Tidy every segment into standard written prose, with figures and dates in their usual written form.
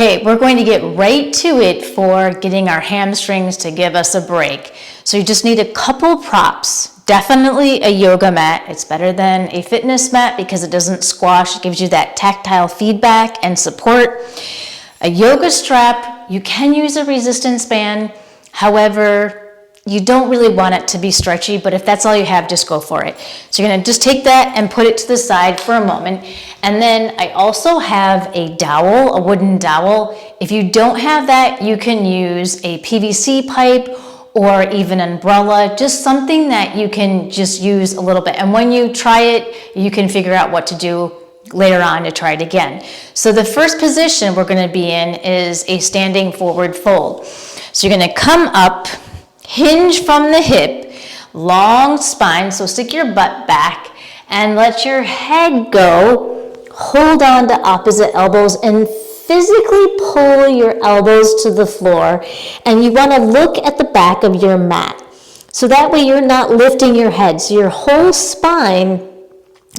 Okay, we're going to get right to it for getting our hamstrings to give us a break. So you just need a couple props. Definitely a yoga mat. It's better than a fitness mat because it doesn't squash. It gives you that tactile feedback and support. A yoga strap, you can use a resistance band. However, you don't really want it to be stretchy, but if that's all you have, just go for it. So you're gonna just take that and put it to the side for a moment. And then I also have a dowel, a wooden dowel. If you don't have that, you can use a PVC pipe or even an umbrella, just something that you can just use a little bit. And when you try it, you can figure out what to do later on to try it again. So the first position we're gonna be in is a standing forward fold. So you're gonna come up, hinge from the hip, long spine, so stick your butt back and let your head go. Hold on to opposite elbows and physically pull your elbows to the floor. And you want to look at the back of your mat. So that way you're not lifting your head. So your whole spine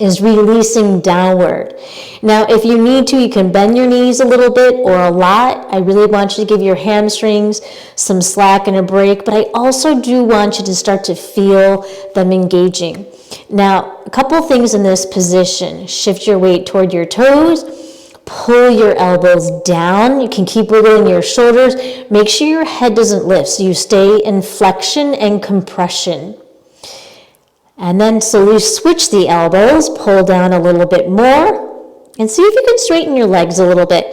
is releasing downward. Now, if you need to, you can bend your knees a little bit or a lot. I really want you to give your hamstrings some slack and a break, but I also do want you to start to feel them engaging. Now, a couple things in this position. Shift your weight toward your toes. Pull your elbows down. You can keep wiggling your shoulders. Make sure your head doesn't lift, so you stay in flexion and compression. And then slowly switch the elbows, pull down a little bit more, and see if you can straighten your legs a little bit.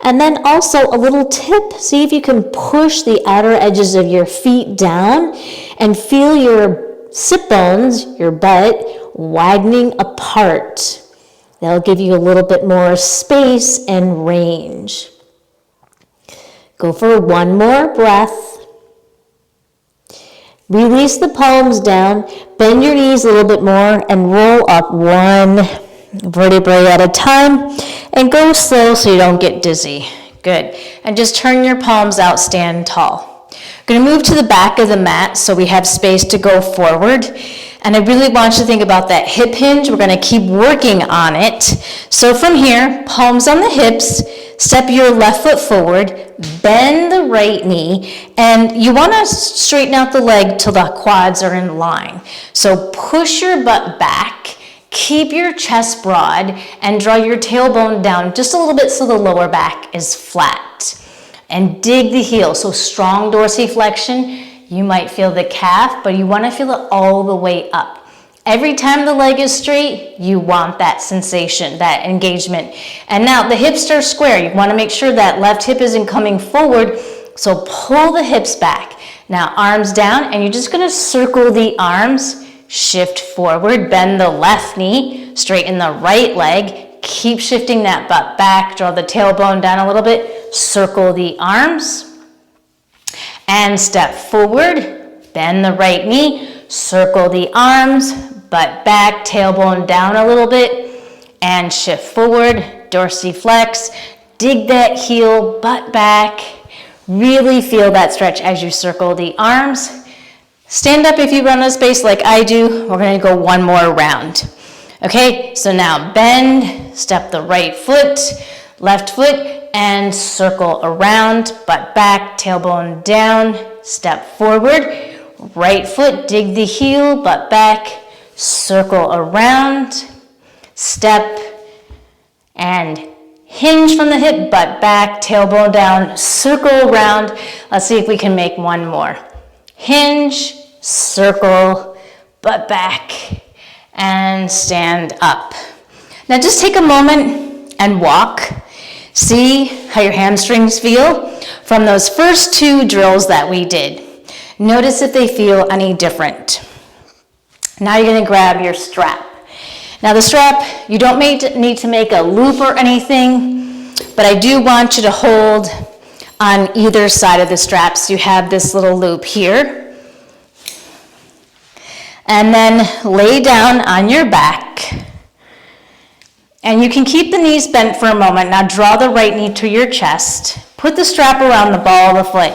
And then also a little tip, see if you can push the outer edges of your feet down and feel your sit bones, your butt, widening apart. That'll give you a little bit more space and range. Go for one more breath. Release the palms down, bend your knees a little bit more, and roll up one vertebrae at a time, and go slow so you don't get dizzy. Good. And just turn your palms out, stand tall. We're going to move to the back of the mat so we have space to go forward. And I really want you to think about that hip hinge. We're going to keep working on it. So from here, palms on the hips, step your left foot forward, bend the right knee, and you want to straighten out the leg till the quads are in line. So push your butt back, keep your chest broad, and draw your tailbone down just a little bit so the lower back is flat. And dig the heel, so strong dorsiflexion. You might feel the calf, but you want to feel it all the way up. Every time the leg is straight, you want that sensation, that engagement. And now the hips are square. You want to make sure that left hip isn't coming forward, so pull the hips back. Now arms down, and you're just going to circle the arms, shift forward, bend the left knee, straighten the right leg, keep shifting that butt back, draw the tailbone down a little bit, circle the arms, and step forward, bend the right knee, circle the arms, butt back, tailbone down a little bit, and shift forward, dorsiflex, dig that heel, butt back, really feel that stretch as you circle the arms. Stand up if you run a space like I do. We're gonna go one more round. Okay, so now bend, step the right foot, left foot, and circle around, butt back, tailbone down, step forward, right foot, dig the heel, butt back, circle around, step, and hinge from the hip, butt back, tailbone down, circle around. Let's see if we can make one more. Hinge, circle, butt back, and stand up. Now just take a moment and walk. See how your hamstrings feel from those first two drills that we did. Notice if they feel any different. Now you're going to grab your strap. Now the strap, you don't need to make a loop or anything, but I do want you to hold on either side of the strap. So you have this little loop here. And then lay down on your back. And you can keep the knees bent for a moment. Now draw the right knee to your chest. Put the strap around the ball of the foot.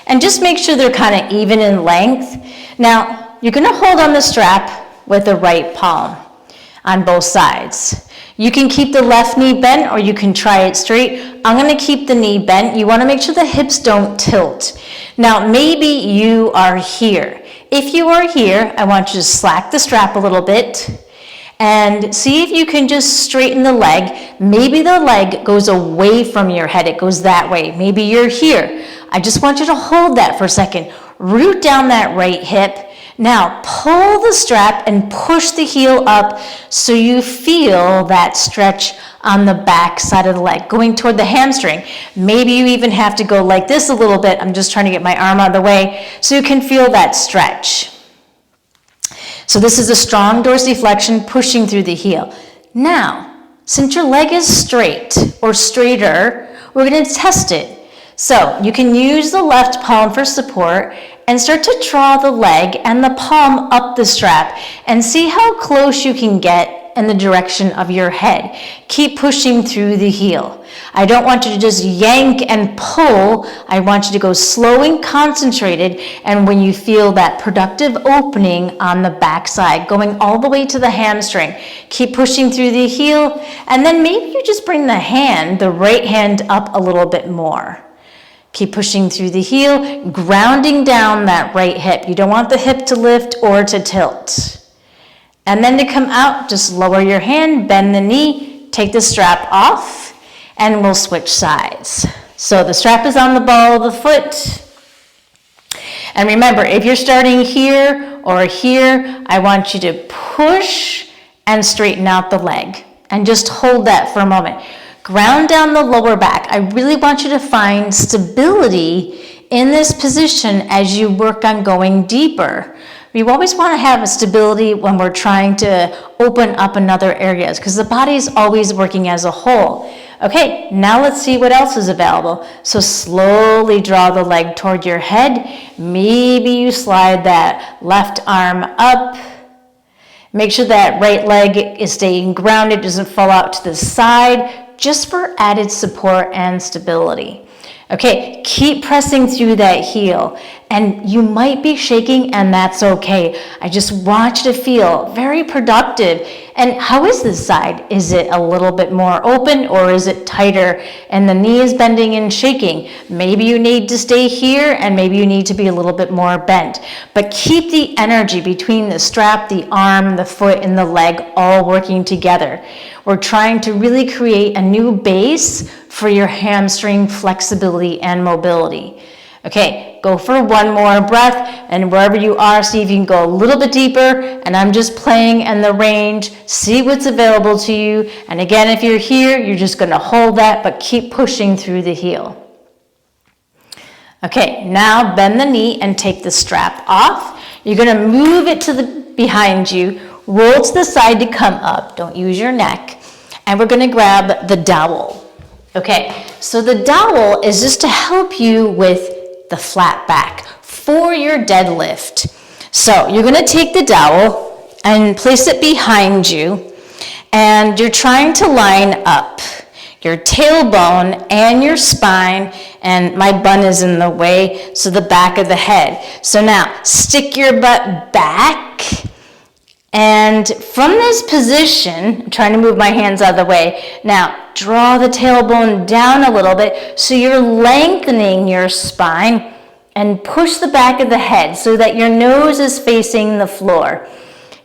And just make sure they're kind of even in length. Now, you're going to hold on the strap with the right palm on both sides. You can keep the left knee bent or you can try it straight. I'm gonna keep the knee bent. You wanna make sure the hips don't tilt. Now, maybe you are here. If you are here, I want you to slack the strap a little bit and see if you can just straighten the leg. Maybe the leg goes away from your head, it goes that way. Maybe you're here. I just want you to hold that for a second. Root down that right hip. Now pull the strap and push the heel up so you feel that stretch on the back side of the leg, going toward the hamstring. Maybe you even have to go like this a little bit. I'm just trying to get my arm out of the way so you can feel that stretch. So this is a strong dorsiflexion pushing through the heel. Now, since your leg is straight or straighter, we're going to test it. So you can use the left palm for support and start to draw the leg and the palm up the strap and see how close you can get in the direction of your head. Keep pushing through the heel. I don't want you to just yank and pull. I want you to go slow and concentrated, and when you feel that productive opening on the back side, going all the way to the hamstring, keep pushing through the heel, and then maybe you just bring the right hand up a little bit more. Keep pushing through the heel, grounding down that right hip. You don't want the hip to lift or to tilt. And then to come out, just lower your hand, bend the knee, take the strap off, and we'll switch sides. So the strap is on the ball of the foot. And remember, if you're starting here or here, I want you to push and straighten out the leg. And just hold that for a moment. Ground down the lower back. I really want you to find stability in this position as you work on going deeper. We always want to have a stability when we're trying to open up in other areas because the body is always working as a whole. Okay, now let's see what else is available. So slowly draw the leg toward your head. Maybe you slide that left arm up. Make sure that right leg is staying grounded, doesn't fall out to the side, just for added support and stability. Okay, keep pressing through that heel, and you might be shaking, and that's okay. I just want you to feel very productive. And how is this side? Is it a little bit more open, or is it tighter and the knee is bending and shaking? Maybe you need to stay here, and maybe you need to be a little bit more bent. But keep the energy between the strap, the arm, the foot, and the leg all working together. We're trying to really create a new base for your hamstring flexibility and mobility. Okay, go for one more breath, and wherever you are, see if you can go a little bit deeper, and I'm just playing in the range, see what's available to you, and again, if you're here, you're just gonna hold that, but keep pushing through the heel. Okay, now bend the knee and take the strap off. You're gonna move it to the behind you, roll to the side to come up, don't use your neck, and we're gonna grab the dowel. Okay, so the dowel is just to help you with the flat back for your deadlift. So you're gonna take the dowel and place it behind you, and you're trying to line up your tailbone and your spine, and my bun is in the way, so the back of the head. So now stick your butt back, and from this position, I'm trying to move my hands out of the way. Now, draw the tailbone down a little bit so you're lengthening your spine, and push the back of the head so that your nose is facing the floor.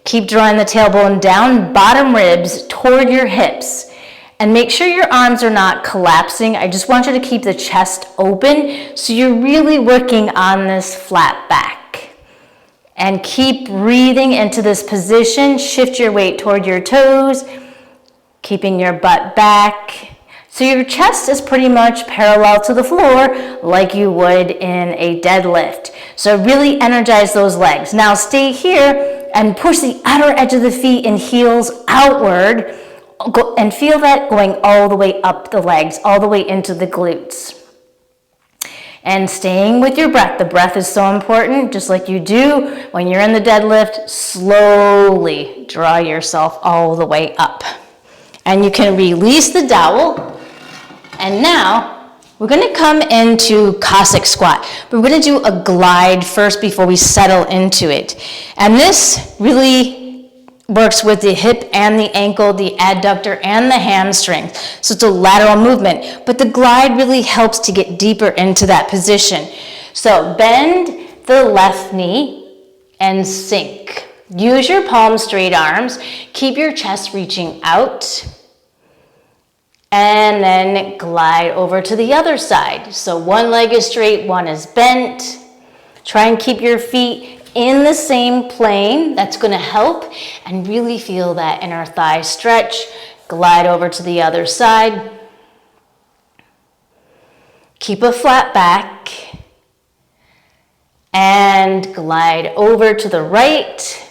Keep drawing the tailbone down, bottom ribs toward your hips. And make sure your arms are not collapsing. I just want you to keep the chest open so you're really working on this flat back. And keep breathing into this position. Shift your weight toward your toes, keeping your butt back. So your chest is pretty much parallel to the floor like you would in a deadlift. So really energize those legs. Now stay here and push the outer edge of the feet and heels outward, and feel that going all the way up the legs, all the way into the glutes. And staying with your breath. The breath is so important, just like you do when you're in the deadlift. Slowly draw yourself all the way up. And you can release the dowel. And now we're gonna come into Cossack squat. But we're gonna do a glide first before we settle into it. And this really works with the hip and the ankle, the adductor and the hamstring. So it's a lateral movement, but the glide really helps to get deeper into that position. So bend the left knee and sink. Use your palms, straight arms. Keep your chest reaching out. And then glide over to the other side. So one leg is straight, one is bent. Try and keep your feet in the same plane. That's going to help, and really feel that inner thigh stretch. Glide over to the other side. Keep a flat back. And glide over to the right.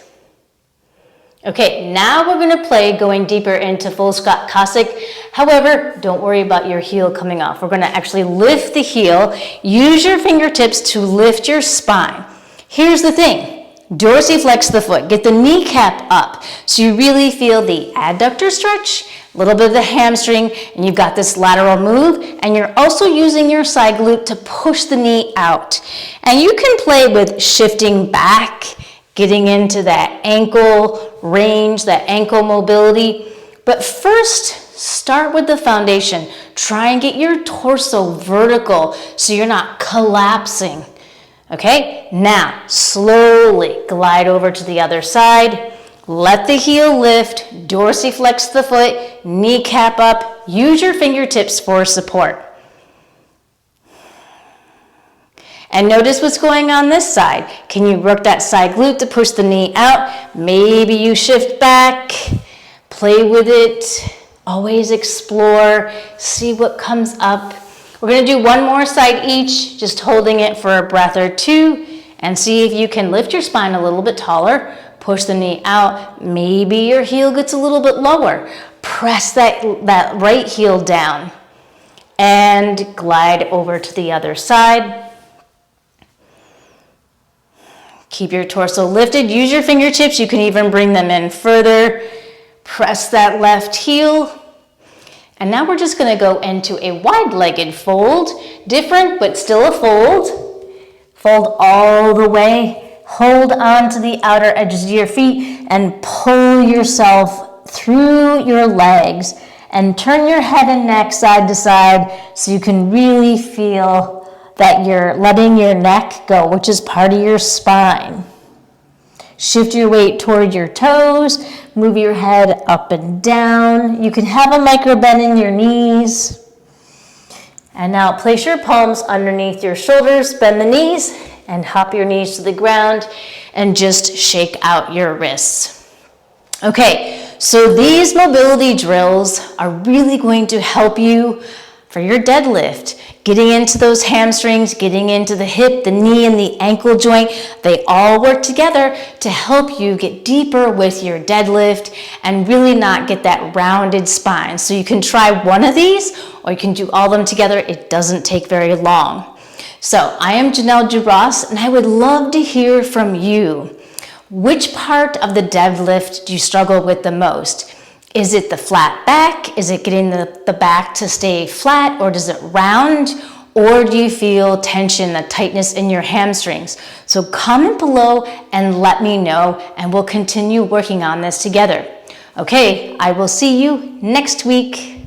Okay, now we're going to play going deeper into full Scott Cossack. However, don't worry about your heel coming off. We're going to actually lift the heel. Use your fingertips to lift your spine. Here's the thing. Dorsiflex the foot. Get the kneecap up so you really feel the adductor stretch, a little bit of the hamstring, and you've got this lateral move, and you're also using your side glute to push the knee out. And you can play with shifting back, getting into that ankle range, that ankle mobility. But first, start with the foundation. Try and get your torso vertical so you're not collapsing. Okay, now slowly glide over to the other side. Let the heel lift, dorsiflex the foot, kneecap up. Use your fingertips for support. And notice what's going on this side. Can you work that side glute to push the knee out? Maybe you shift back, play with it, always explore, see what comes up. We're going to do one more side each, just holding it for a breath or two, and see if you can lift your spine a little bit taller, push the knee out. Maybe your heel gets a little bit lower. Press that right heel down and glide over to the other side. Keep your torso lifted. Use your fingertips. You can even bring them in further. Press that left heel. And now we're just going to go into a wide-legged fold. Different, but still a fold. Fold all the way. Hold on to the outer edges of your feet and pull yourself through your legs. And turn your head and neck side to side so you can really feel that you're letting your neck go, which is part of your spine. Shift your weight toward your toes. Move your head up and down. You can have a micro bend in your knees. And now place your palms underneath your shoulders. Bend the knees and hop your knees to the ground and just shake out your wrists. Okay, so these mobility drills are really going to help you for your deadlift. Getting into those hamstrings, getting into the hip, the knee, and the ankle joint. They all work together to help you get deeper with your deadlift and really not get that rounded spine. So you can try one of these or you can do all of them together. It doesn't take very long. So I am Janelle Dubras and I would love to hear from you. Which part of the deadlift do you struggle with the most? Is it the flat back? Is it getting the back to stay flat, or does it round? Or do you feel tension, the tightness in your hamstrings? So comment below and let me know, and we'll continue working on this together. Okay, I will see you next week.